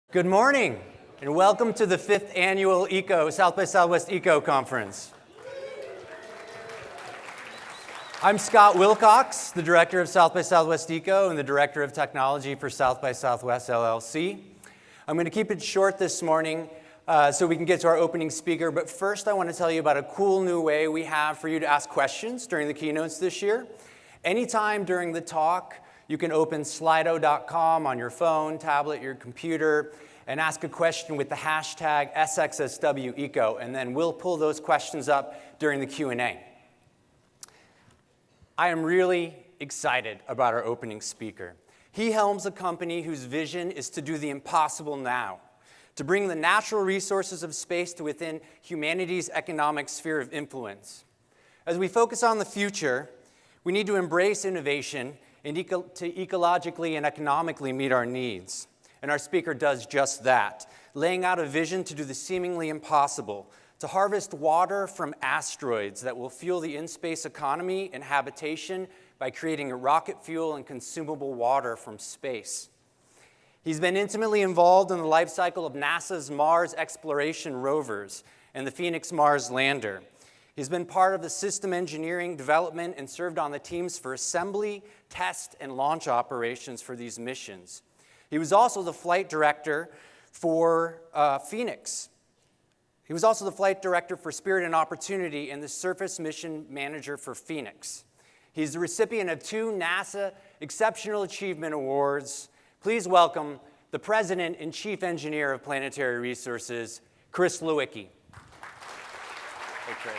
Good morning, and welcome to the 5th annual South by Southwest Eco Conference. I'm Scott Wilcox, the director of South by Southwest Eco and the director of technology for South by Southwest LLC. I'm going to keep it short this morning so we can get to our opening speaker, but first I want to tell you about a cool new way we have for you to ask questions during the keynotes this year. Anytime during the talk, you can open slido.com on your phone, tablet, your computer, and ask a question with the hashtag SXSWECO, and then we'll pull those questions up during the Q&A. I am really excited about our opening speaker. He helms a company whose vision is to do the impossible now, to bring the natural resources of space to within humanity's economic sphere of influence. As we focus on the future, we need to embrace innovation and to ecologically and economically meet our needs. And our speaker does just that, laying out a vision to do the seemingly impossible, to harvest water from asteroids that will fuel the in-space economy and habitation by creating rocket fuel and consumable water from space. He's been intimately involved in the life cycle of NASA's Mars exploration rovers and the Phoenix Mars lander. He's been part of the system engineering, development, and served on the teams for assembly, test, and launch operations for these missions. He was also the flight director for Phoenix. He was also the flight director for Spirit and Opportunity and the surface mission manager for Phoenix. He's the recipient of 2 NASA Exceptional Achievement Awards. Please welcome the president and chief engineer of Planetary Resources, Chris Lewicki. Hey, Chris.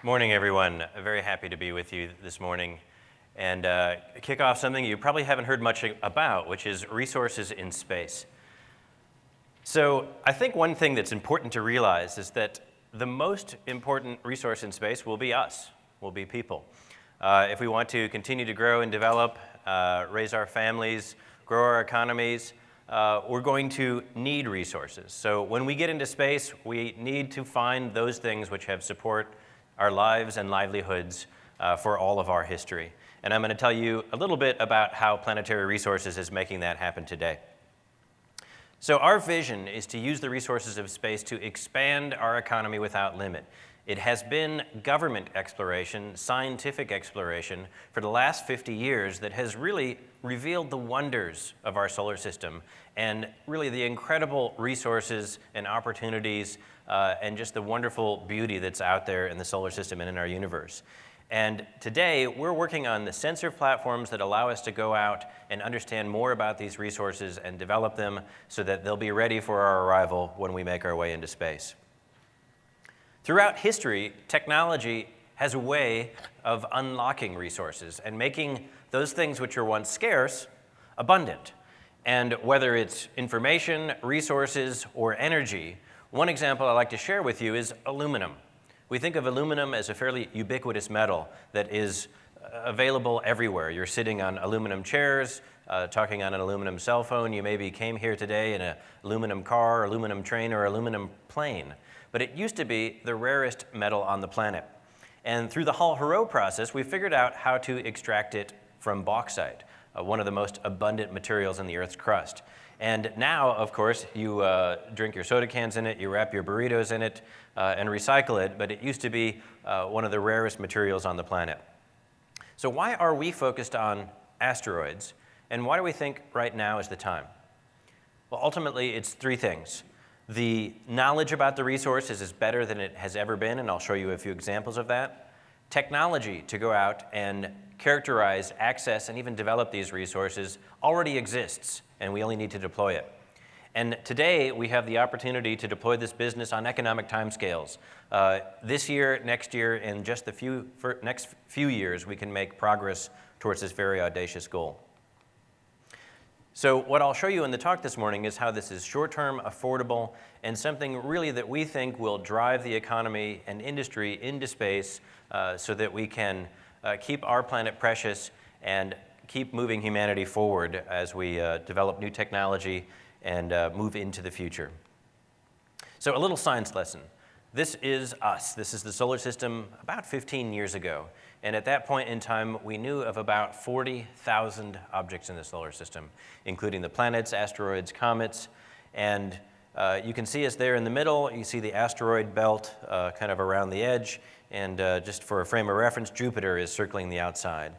Morning, everyone. I'm very happy to be with you this morning and kick off something you probably haven't heard much about, which is resources in space. So I think one thing that's important to realize is that the most important resource in space will be us, will be people. If we want to continue to grow and develop, raise our families, grow our economies, we're going to need resources. So when we get into space, we need to find those things which have support our lives and livelihoods for all of our history. And I'm going to tell you a little bit about how Planetary Resources is making that happen today. So our vision is to use the resources of space to expand our economy without limit. It has been government exploration, scientific exploration for the last 50 years that has really revealed the wonders of our solar system and really the incredible resources and opportunities and just the wonderful beauty that's out there in the solar system and in our universe. And today, we're working on the sensor platforms that allow us to go out and understand more about these resources and develop them so that they'll be ready for our arrival when we make our way into space. Throughout history, technology has a way of unlocking resources and making those things which were once scarce abundant. And whether it's information, resources, or energy, one example I like to share with you is aluminum. We think of aluminum as a fairly ubiquitous metal that is available everywhere. You're sitting on aluminum chairs, talking on an aluminum cell phone. You maybe came here today in an aluminum car, aluminum train, or aluminum plane. But it used to be the rarest metal on the planet. And through the Hall-Héroult process, we figured out how to extract it from bauxite, one of the most abundant materials in the Earth's crust. And now, of course, you drink your soda cans in it, you wrap your burritos in it, and recycle it, but it used to be one of the rarest materials on the planet. So why are we focused on asteroids, and why do we think right now is the time? Well, ultimately, it's 3 things. The knowledge about the resources is better than it has ever been, and I'll show you a few examples of that. Technology to go out and characterize, access, and even develop these resources already exists, and we only need to deploy it. And today, we have the opportunity to deploy this business on economic timescales. This year, next year, and just the next few years, we can make progress towards this very audacious goal. So what I'll show you in the talk this morning is how this is short-term, affordable, and something really that we think will drive the economy and industry into space so that we can keep our planet precious and keep moving humanity forward as we develop new technology and move into the future. So a little science lesson. This is us. This is the solar system about 15 years ago. And at that point in time, we knew of about 40,000 objects in the solar system, including the planets, asteroids, comets, and you can see us there in the middle. You see the asteroid belt kind of around the edge, and just for a frame of reference, Jupiter is circling the outside.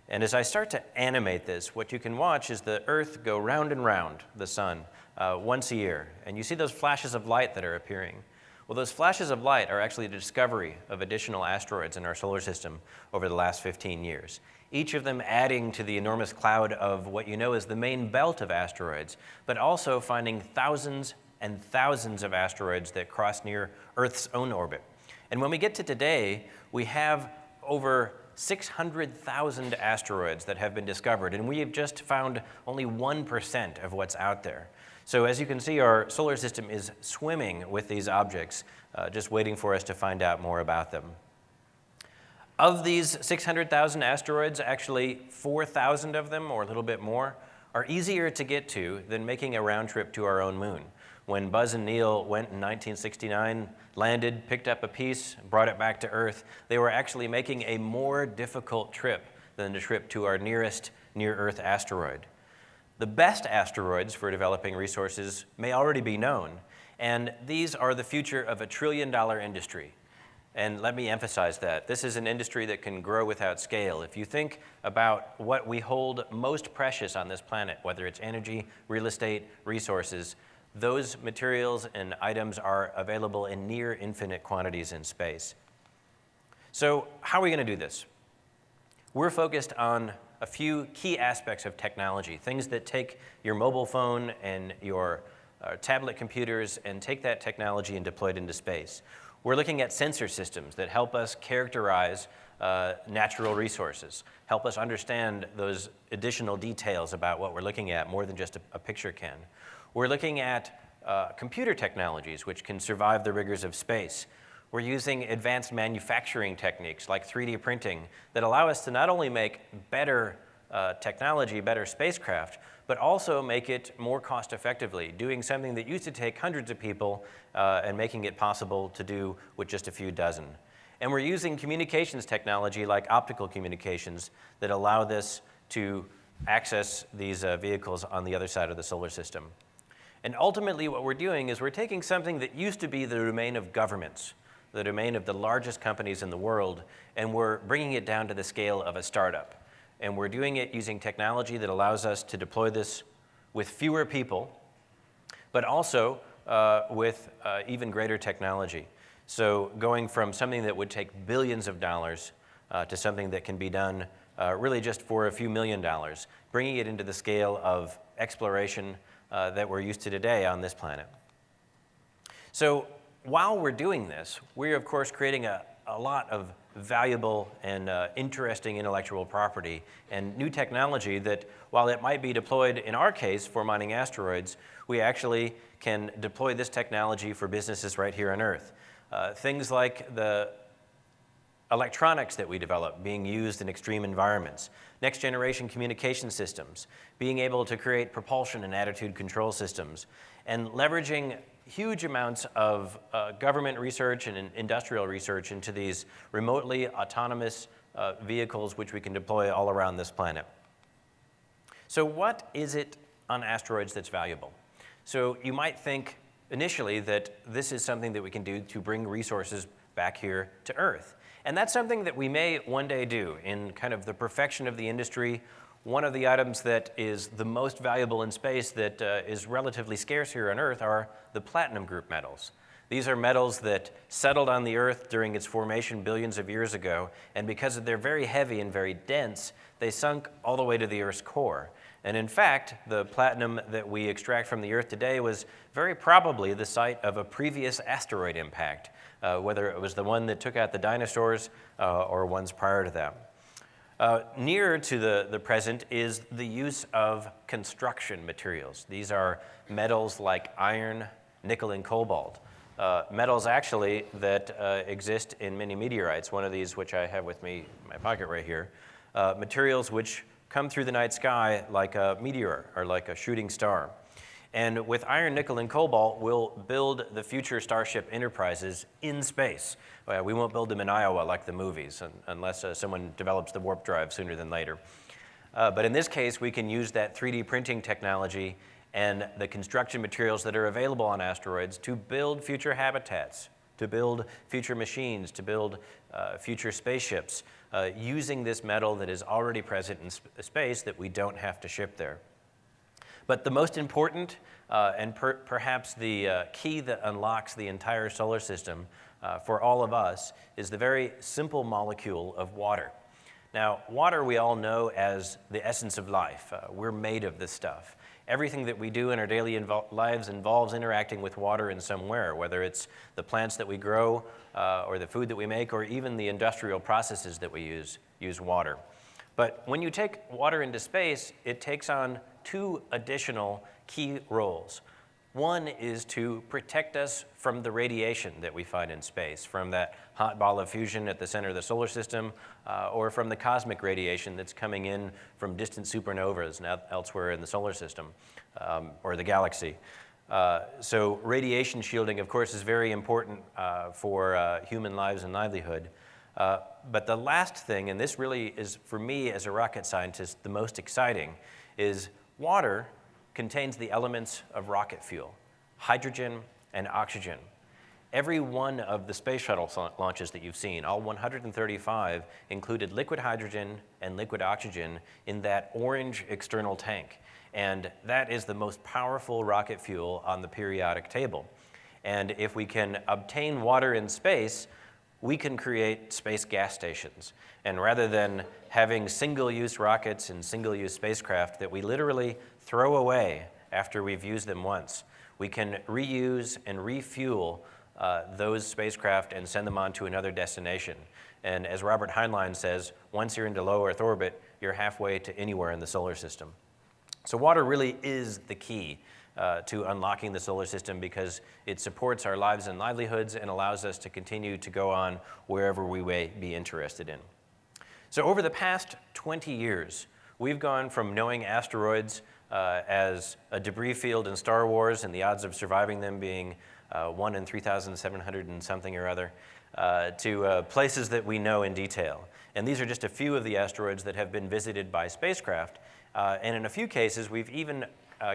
And as I start to animate this, what you can watch is the Earth go round and round the sun once a year, and you see those flashes of light that are appearing. Well, those flashes of light are actually the discovery of additional asteroids in our solar system over the last 15 years, each of them adding to the enormous cloud of what you know is the main belt of asteroids, but also finding thousands and thousands of asteroids that cross near Earth's own orbit. And when we get to today, we have over 600,000 asteroids that have been discovered, and we have just found only 1% of what's out there. So as you can see, our solar system is swimming with these objects, just waiting for us to find out more about them. Of these 600,000 asteroids, actually 4,000 of them, or a little bit more, are easier to get to than making a round trip to our own moon. When Buzz and Neil went in 1969, landed, picked up a piece, brought it back to Earth, they were actually making a more difficult trip than the trip to our nearest near-Earth asteroid. The best asteroids for developing resources may already be known, and these are the future of a trillion-dollar industry. And let me emphasize that. This is an industry that can grow without scale. If you think about what we hold most precious on this planet, whether it's energy, real estate, resources, those materials and items are available in near infinite quantities in space. So how are we going to do this? We're focused on a few key aspects of technology, things that take your mobile phone and your tablet computers and take that technology and deploy it into space. We're looking at sensor systems that help us characterize natural resources, help us understand those additional details about what we're looking at more than just a picture can. We're looking at computer technologies which can survive the rigors of space. We're using advanced manufacturing techniques like 3D printing that allow us to not only make better technology, better spacecraft, but also make it more cost effectively, doing something that used to take hundreds of people and making it possible to do with just a few dozen. And we're using communications technology like optical communications that allow this to access these vehicles on the other side of the solar system. And ultimately what we're doing is we're taking something that used to be the domain of governments, the domain of the largest companies in the world, and we're bringing it down to the scale of a startup. And we're doing it using technology that allows us to deploy this with fewer people, but also with even greater technology. So going from something that would take billions of dollars to something that can be done really just for a few $1,000,000, bringing it into the scale of exploration that we're used to today on this planet. So while we're doing this, we're of course creating a lot of valuable and interesting intellectual property and new technology that, while it might be deployed in our case for mining asteroids, we actually can deploy this technology for businesses right here on Earth. Things like the electronics that we develop being used in extreme environments, next generation communication systems, being able to create propulsion and attitude control systems, and leveraging huge amounts of government research and industrial research into these remotely autonomous vehicles which we can deploy all around this planet. So what is it on asteroids that's valuable? So you might think initially that this is something that we can do to bring resources back here to Earth. And that's something that we may one day do in kind of the perfection of the industry. One of the items that is the most valuable in space that is relatively scarce here on Earth are the platinum group metals. These are metals that settled on the Earth during its formation billions of years ago, and because they're very heavy and very dense, they sunk all the way to the Earth's core. And in fact, the platinum that we extract from the Earth today was very probably the site of a previous asteroid impact, whether it was the one that took out the dinosaurs or ones prior to that. Nearer to the present is the use of construction materials. These are metals like iron, nickel, and cobalt. Metals actually that exist in many meteorites, one of these which I have with me in my pocket right here. Materials which come through the night sky like a meteor or like a shooting star. And with iron, nickel, and cobalt, we'll build the future Starship Enterprises in space. We won't build them in Iowa like the movies, unless someone develops the warp drive sooner than later. But in this case, we can use that 3D printing technology and the construction materials that are available on asteroids to build future habitats, to build future machines, to build future spaceships, using this metal that is already present in space that we don't have to ship there. But the most important and perhaps the key that unlocks the entire solar system for all of us is the very simple molecule of water. Now, water we all know as the essence of life. We're made of this stuff. Everything that we do in our daily lives involves interacting with water in some way, whether it's the plants that we grow or the food that we make or even the industrial processes that we use water. But when you take water into space, it takes on two additional key roles. One is to protect us from the radiation that we find in space, from that hot ball of fusion at the center of the solar system, or from the cosmic radiation that's coming in from distant supernovas now elsewhere in the solar system, or the galaxy. So radiation shielding, of course, is very important for human lives and livelihood. But the last thing, and this really is, for me as a rocket scientist, the most exciting, is water contains the elements of rocket fuel, hydrogen and oxygen. Every one of the space shuttle launches that you've seen, all 135, included liquid hydrogen and liquid oxygen in that orange external tank. And that is the most powerful rocket fuel on the periodic table. And if we can obtain water in space, we can create space gas stations. And rather than having single-use rockets and single-use spacecraft that we literally throw away after we've used them once, we can reuse and refuel those spacecraft and send them on to another destination. And as Robert Heinlein says, once you're into low Earth orbit, you're halfway to anywhere in the solar system. So water really is the key to unlocking the solar system because it supports our lives and livelihoods and allows us to continue to go on wherever we may be interested in. So over the past 20 years, we've gone from knowing asteroids as a debris field in Star Wars and the odds of surviving them being 1 in 3,700 and something or other, to places that we know in detail. And these are just a few of the asteroids that have been visited by spacecraft. And in a few cases, we've even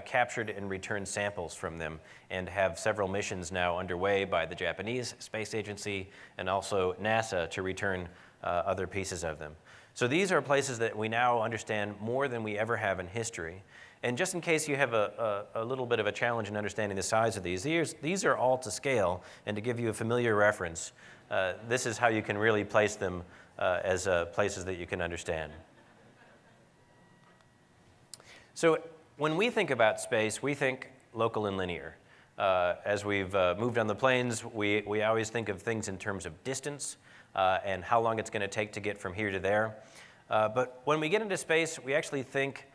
captured and returned samples from them and have several missions now underway by the Japanese Space Agency and also NASA to return other pieces of them. So these are places that we now understand more than we ever have in history. And just in case you have a little bit of a challenge in understanding the size of these are all to scale. And to give you a familiar reference, this is how you can really place them as places that you can understand. So when we think about space, we think local and linear. As we've moved on the planes, we always think of things in terms of distance and how long it's going to take to get from here to there. But when we get into space, we actually think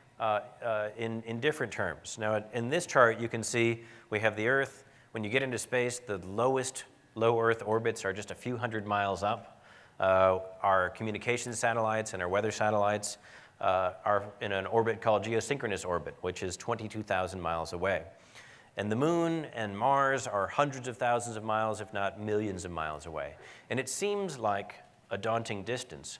in different terms. Now, in this chart, you can see we have the Earth. When you get into space, the lowest low Earth orbits are just a few hundred miles up. Our communications satellites and our weather satellites are in an orbit called geosynchronous orbit, which is 22,000 miles away. And the Moon and Mars are hundreds of thousands of miles, if not millions of miles away. And it seems like a daunting distance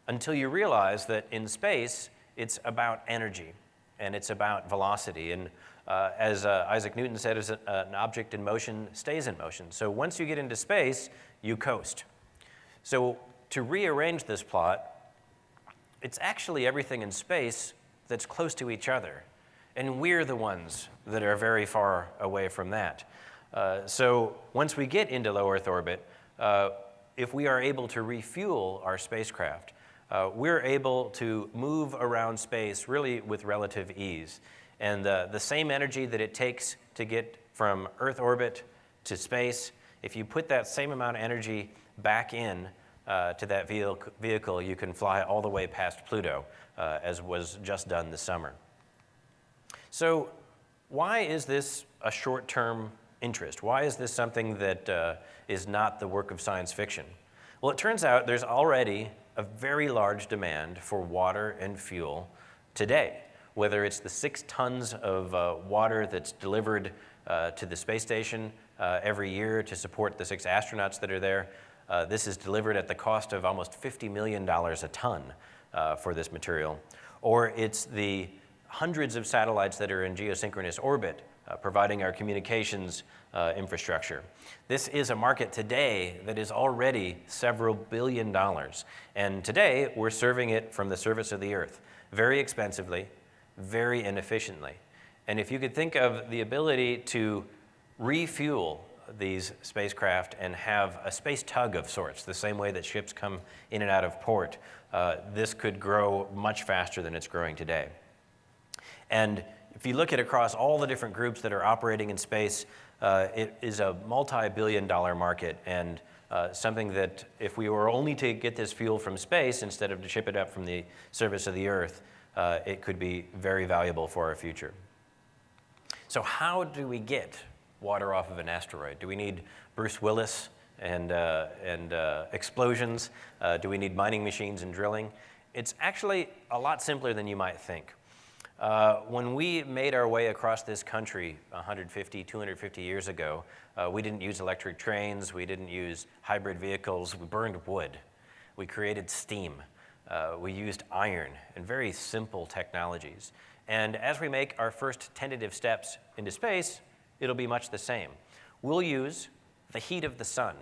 until you realize that in space, it's about energy and it's about velocity. And as Isaac Newton said, an object in motion stays in motion. So once you get into space, you coast. So to rearrange this plot, it's actually everything in space that's close to each other. And we're the ones that are very far away from that. So once we get into low Earth orbit, if we are able to refuel our spacecraft, we're able to move around space really with relative ease. And the same energy that it takes to get from Earth orbit to space, if you put that same amount of energy back in to that vehicle, you can fly all the way past Pluto, as was just done this summer. So why is this a short-term interest? Why is this something that is not the work of science fiction? Well, it turns out there's already a very large demand for water and fuel today. whether it's the 6 tons of water that's delivered to the space station every year to support the 6 astronauts that are there. This is delivered at the cost of almost $50 million a ton for this material. Or it's the hundreds of satellites that are in geosynchronous orbit providing our communications infrastructure. This is a market today that is already several billion dollars. And today, we're serving it from the surface of the Earth very expensively, very inefficiently. And if you could think of the ability to refuel these spacecraft and have a space tug of sorts, the same way that ships come in and out of port, this could grow much faster than it's growing today. And if you look at across all the different groups that are operating in space, it is a multi-billion-dollar market, and something that if we were only to get this fuel from space instead of to ship it up from the surface of the Earth, it could be very valuable for our future. So how do we get water off of an asteroid? Do we need Bruce Willis and explosions? Do we need mining machines and drilling? It's actually a lot simpler than you might think. When we made our way across this country 150, 250 years ago, we didn't use electric trains, we didn't use hybrid vehicles, we burned wood. We created steam. We used iron and very simple technologies. And as we make our first tentative steps into space, it'll be much the same. We'll use the heat of the sun,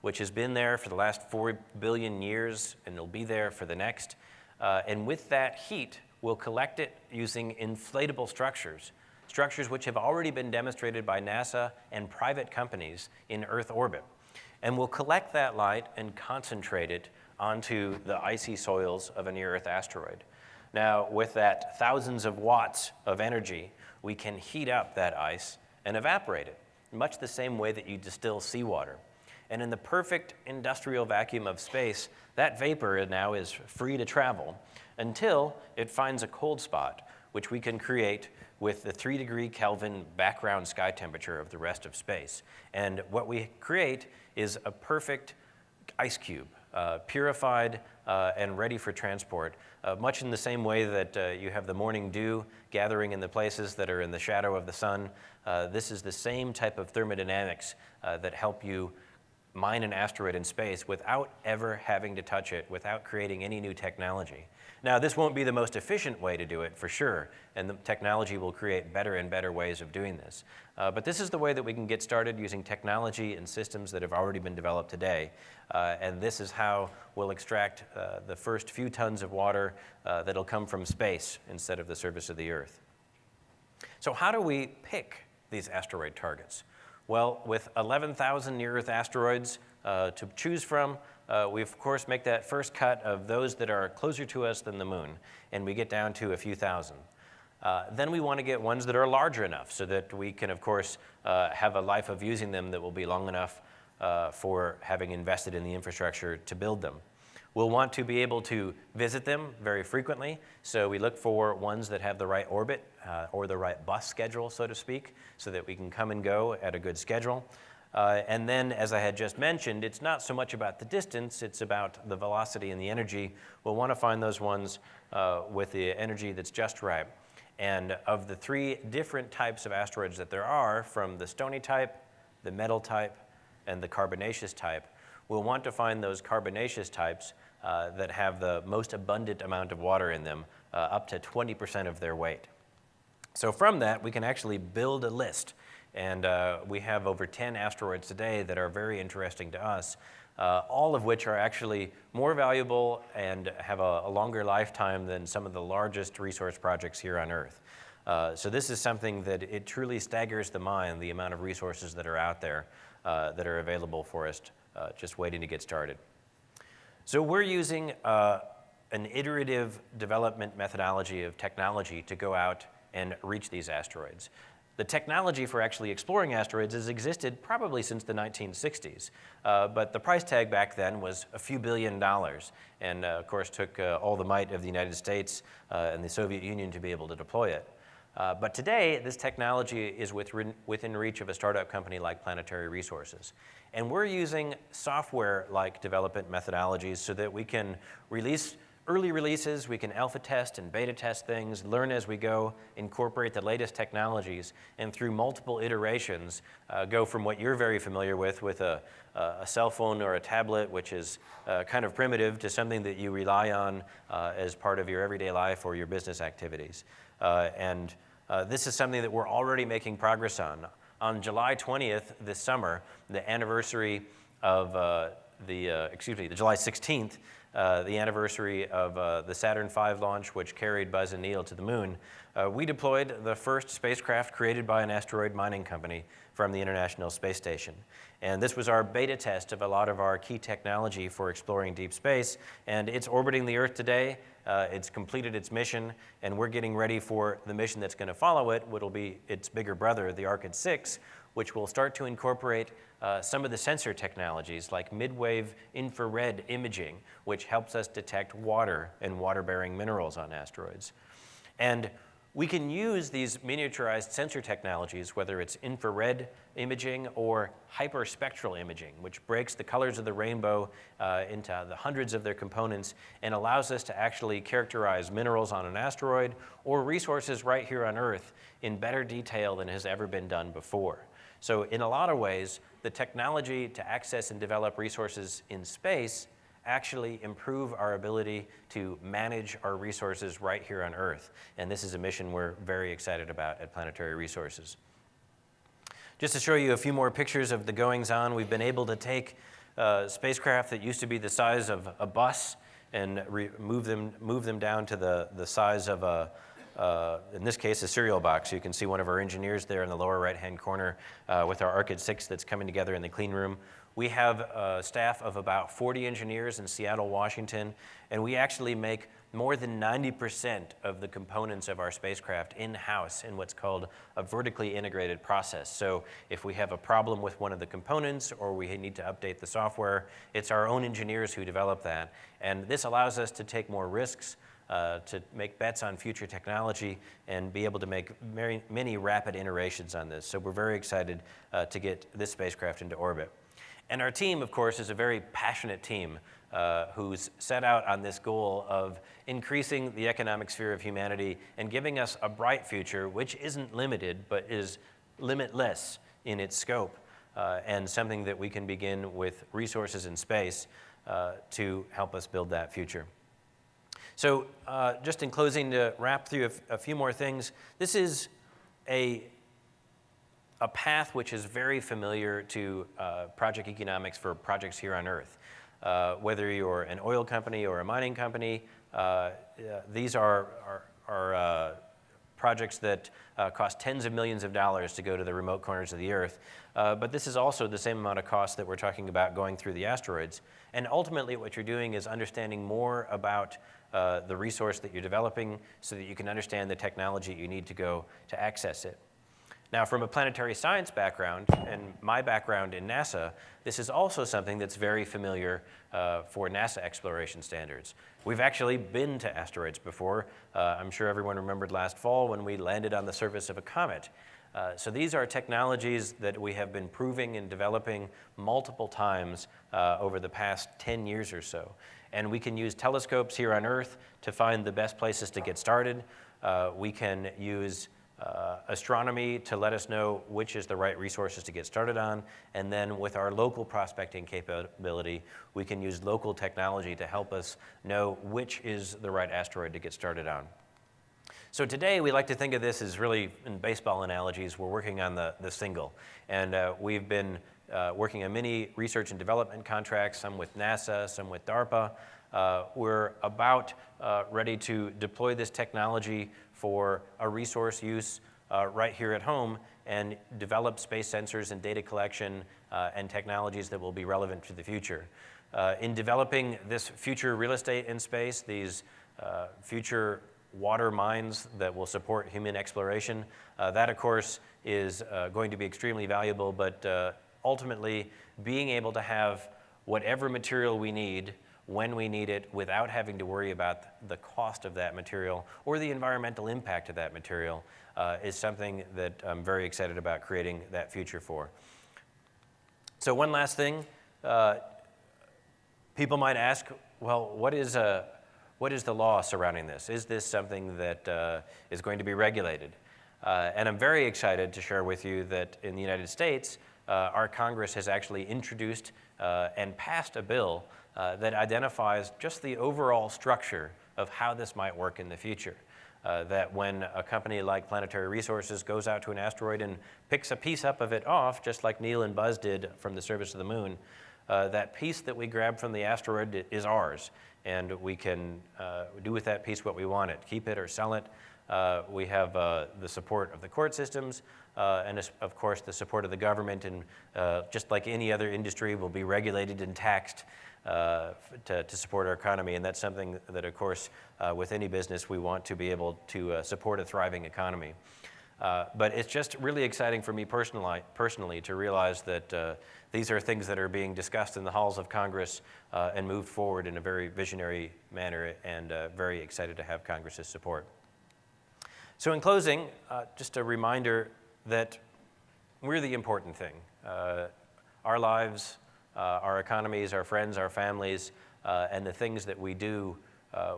which has been there for the last 4 billion years, and it'll be there for the next. And with that heat, we'll collect it using inflatable structures, structures which have already been demonstrated by NASA and private companies in Earth orbit. And we'll collect that light and concentrate it onto the icy soils of a near-Earth asteroid. Now, with that thousands of watts of energy, we can heat up that ice and evaporate it, much the same way that you distill seawater. And in the perfect industrial vacuum of space, that vapor now is free to travel until it finds a cold spot, which we can create with the 3-degree Kelvin background sky temperature of the rest of space. And what we create is a perfect ice cube, purified and ready for transport, much in the same way that you have the morning dew gathering in the places that are in the shadow of the sun. This is the same type of thermodynamics that help you mine an asteroid in space without ever having to touch it, without creating any new technology. Now, this won't be the most efficient way to do it, for sure, and the technology will create better and better ways of doing this. But this is the way that we can get started using technology and systems that have already been developed today. And this is how we'll extract the first few tons of water that'll come from space instead of the surface of the Earth. So how do we pick these asteroid targets? Well, with 11,000 near-Earth asteroids to choose from, we, of course, make that first cut of those that are closer to us than the moon, and we get down to a few thousand. Then we want to get ones that are larger enough so that we can, of course, have a life of using them that will be long enough for having invested in the infrastructure to build them. We'll want to be able to visit them very frequently, so we look for ones that have the right orbit or the right bus schedule, so to speak, so that we can come and go at a good schedule. And then, as I had just mentioned, it's not so much about the distance, it's about the velocity and the energy. We'll want to find those ones with the energy that's just right. And of the 3 different types of asteroids that there are, from the stony type, the metal type, and the carbonaceous type, we'll want to find those carbonaceous types that have the most abundant amount of water in them, up to 20% of their weight. So from that, we can actually build a list. And we have over 10 asteroids today that are very interesting to us, all of which are actually more valuable and have a longer lifetime than some of the largest resource projects here on Earth. So this is something that it truly staggers the mind, the amount of resources that are out there that are available for us, just waiting to get started. So we're using an iterative development methodology of technology to go out and reach these asteroids. The technology for actually exploring asteroids has existed probably since the 1960s, but the price tag back then was a few $1 billion, and of course took all the might of the United States and the Soviet Union to be able to deploy it. But today, this technology is within reach of a startup company like Planetary Resources. And we're using software-like development methodologies so that we can release early releases, we can alpha test and beta test things, learn as we go, incorporate the latest technologies, and through multiple iterations, go from what you're very familiar with a cell phone or a tablet, which is kind of primitive, to something that you rely on as part of your everyday life or your business activities. This is something that we're already making progress on. On July 20th this summer, the anniversary of the July 16th, the anniversary of the Saturn V launch, which carried Buzz and Neil to the moon, we deployed the first spacecraft created by an asteroid mining company from the International Space Station. And this was our beta test of a lot of our key technology for exploring deep space, and it's orbiting the Earth today. It's completed its mission, and we're getting ready for the mission that's going to follow it, which will be its bigger brother, the Arctic 6, which will start to incorporate some of the sensor technologies like mid-wave infrared imaging, which helps us detect water and water-bearing minerals on asteroids. And we can use these miniaturized sensor technologies, whether it's infrared imaging or hyperspectral imaging, which breaks the colors of the rainbow into the hundreds of their components and allows us to actually characterize minerals on an asteroid or resources right here on Earth in better detail than has ever been done before. So in a lot of ways, the technology to access and develop resources in space actually improve our ability to manage our resources right here on Earth. And this is a mission we're very excited about at Planetary Resources. Just to show you a few more pictures of the goings-on, we've been able to take spacecraft that used to be the size of a bus and move them down to the size of in this case, a cereal box. You can see one of our engineers there in the lower right-hand corner with our Arctic 6 that's coming together in the clean room. We have a staff of about 40 engineers in Seattle, Washington, and we actually make more than 90% of the components of our spacecraft in-house in what's called a vertically integrated process. So if we have a problem with one of the components or we need to update the software, it's our own engineers who develop that. And this allows us to take more risks, to make bets on future technology and be able to make many rapid iterations on this. So we're very excited to get this spacecraft into orbit. And our team, of course, is a very passionate team who's set out on this goal of increasing the economic sphere of humanity and giving us a bright future, which isn't limited, but is limitless in its scope, and something that we can begin with resources in space to help us build that future. So just in closing, to wrap through a few more things, this is a path which is very familiar to project economics for projects here on Earth. Whether you're an oil company or a mining company, these are projects that cost tens of millions of dollars to go to the remote corners of the Earth. But this is also the same amount of cost that we're talking about going through the asteroids. And ultimately what you're doing is understanding more about the resource that you're developing so that you can understand the technology you need to go to access it. Now, from a planetary science background and my background in NASA, this is also something that's very familiar for NASA exploration standards. We've actually been to asteroids before. I'm sure everyone remembered last fall when we landed on the surface of a comet. So these are technologies that we have been proving and developing multiple times over the past 10 years or so. And we can use telescopes here on Earth to find the best places to get started. We can use astronomy to let us know which is the right resources to get started on. And then with our local prospecting capability, we can use local technology to help us know which is the right asteroid to get started on. So today we like to think of this as really, in baseball analogies, we're working on the single. And we've been working on many research and development contracts, some with NASA, some with DARPA. We're about ready to deploy this technology for a resource use right here at home and develop space sensors and data collection and technologies that will be relevant to the future. In developing this future real estate in space, these future water mines that will support human exploration, that of course is going to be extremely valuable, but ultimately being able to have whatever material we need when we need it without having to worry about the cost of that material or the environmental impact of that material is something that I'm very excited about creating that future for. So one last thing, people might ask, well, what is what is the law surrounding this? Is this something that is going to be regulated? And I'm very excited to share with you that in the United States, our Congress has actually introduced and passed a bill that identifies just the overall structure of how this might work in the future. That when a company like Planetary Resources goes out to an asteroid and picks a piece up of it off, just like Neil and Buzz did from the surface of the moon, that piece that we grab from the asteroid is ours, and we can do with that piece what we want it, keep it or sell it. We have the support of the court systems, and of course the support of the government, and just like any other industry, will be regulated and taxed to support our economy, and that's something that, of course, with any business, we want to be able to support a thriving economy. But it's just really exciting for me personally to realize that these are things that are being discussed in the halls of Congress and moved forward in a very visionary manner, and very excited to have Congress's support. So in closing, just a reminder that we're the important thing. Our lives, our economies, our friends, our families, and the things that we do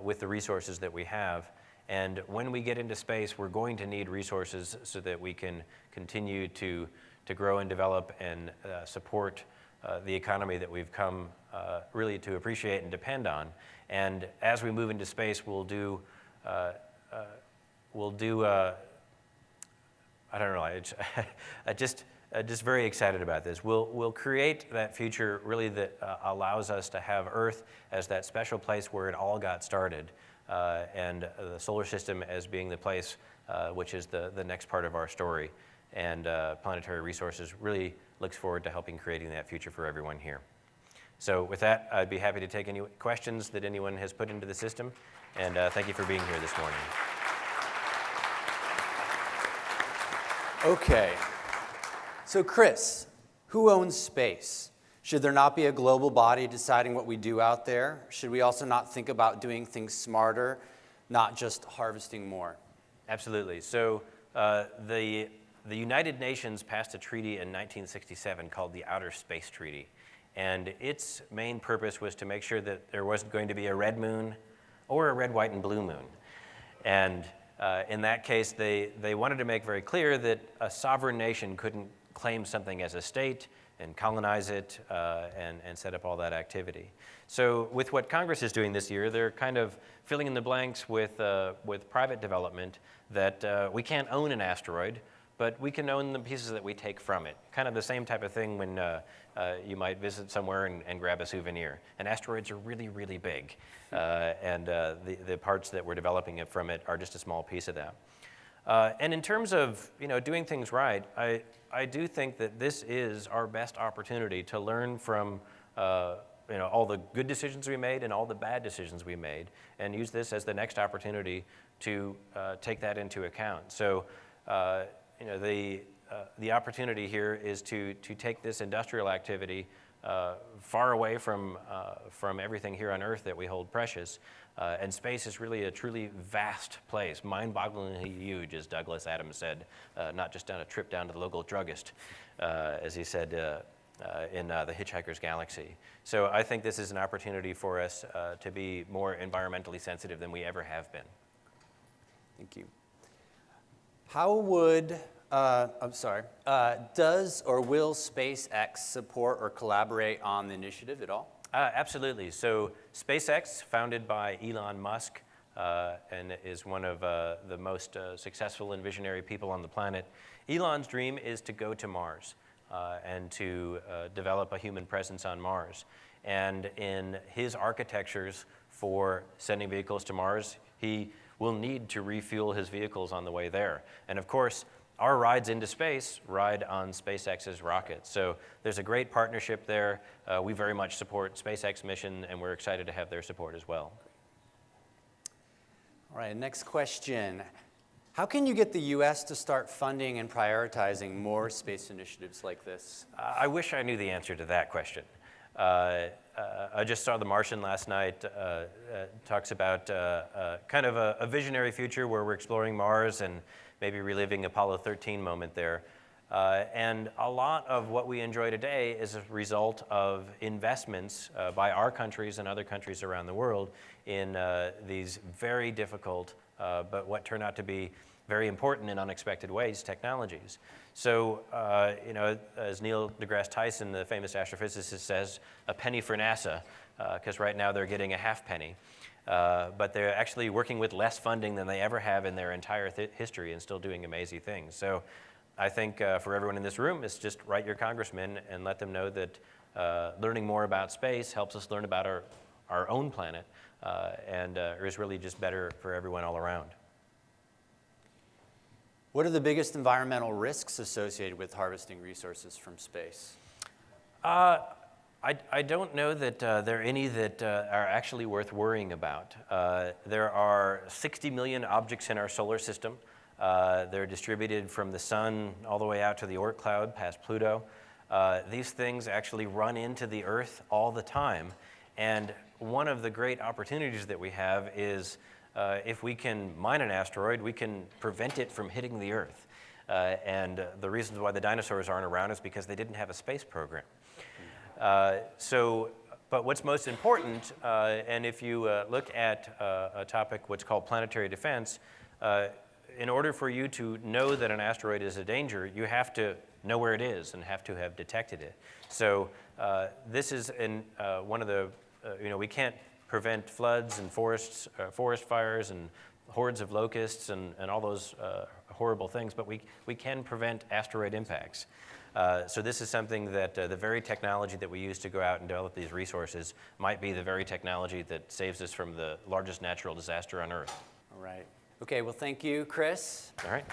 with the resources that we have. And when we get into space, we're going to need resources so that we can continue to grow and develop and support the economy that we've come really to appreciate and depend on. And as we move into space, we'll do I don't know, just very excited about this. We'll create that future really that allows us to have Earth as that special place where it all got started, and the solar system as being the place which is the next part of our story. And Planetary Resources really looks forward to helping creating that future for everyone here. So with that, I'd be happy to take any questions that anyone has put into the system, and thank you for being here this morning. Okay. So Chris, who owns space? Should there not be a global body deciding what we do out there? Should we also not think about doing things smarter, not just harvesting more? Absolutely. So the United Nations passed a treaty in 1967 called the Outer Space Treaty. And its main purpose was to make sure that there wasn't going to be a red moon or a red, white, and blue moon. And in that case, they wanted to make very clear that a sovereign nation couldn't claim something as a state and colonize it and set up all that activity. So with what Congress is doing this year, they're kind of filling in the blanks with private development that we can't own an asteroid, but we can own the pieces that we take from it. Kind of the same type of thing when you might visit somewhere and grab a souvenir. And asteroids are really, really big, and the parts that we're developing it from it are just a small piece of that. And in terms of doing things right, I do think that this is our best opportunity to learn from all the good decisions we made and all the bad decisions we made, and use this as the next opportunity to take that into account. So the opportunity here is to take this industrial activity far away from everything here on Earth that we hold precious. And space is really a truly vast place, mind-bogglingly huge, as Douglas Adams said, not just on a trip down to the local druggist, as he said in The Hitchhiker's Galaxy. So I think this is an opportunity for us to be more environmentally sensitive than we ever have been. Thank you. How would, does or will SpaceX support or collaborate on the initiative at all? Absolutely. So SpaceX, founded by Elon Musk, and is one of the most successful and visionary people on the planet. Elon's dream is to go to Mars and to develop a human presence on Mars. And in his architectures for sending vehicles to Mars, he will need to refuel his vehicles on the way there. And of course, our rides into space ride on SpaceX's rockets. So there's a great partnership there. We very much support SpaceX mission, and we're excited to have their support as well. All right, next question. How can you get the U.S. to start funding and prioritizing more space initiatives like this? I wish I knew the answer to that question. I just saw The Martian last night. Talks about kind of a visionary future where we're exploring Mars and maybe reliving Apollo 13 moment there. And a lot of what we enjoy today is a result of investments by our countries and other countries around the world in these very difficult, but what turn out to be very important in unexpected ways, technologies. So, as Neil deGrasse Tyson, the famous astrophysicist, says, a penny for NASA, because right now they're getting a half penny. But they're actually working with less funding than they ever have in their entire history and still doing amazing things. So I think for everyone in this room, it's just write your congressman and let them know that learning more about space helps us learn about our own planet and is really just better for everyone all around. What are the biggest environmental risks associated with harvesting resources from space? I don't know that there are any that are actually worth worrying about. There are 60 million objects in our solar system. They're distributed from the sun all the way out to the Oort cloud past Pluto. These things actually run into the Earth all the time. And one of the great opportunities that we have is if we can mine an asteroid, we can prevent it from hitting the Earth. And the reasons why the dinosaurs aren't around is because they didn't have a space program. But what's most important, and if you look at a topic what's called planetary defense, in order for you to know that an asteroid is a danger, you have to know where it is and have to have detected it. So this is one of the, we can't prevent floods and forest fires and hordes of locusts and all those horrible things, but we can prevent asteroid impacts. So this is something that the very technology that we use to go out and develop these resources might be the very technology that saves us from the largest natural disaster on Earth. All right. Okay, well, thank you, Chris. All right.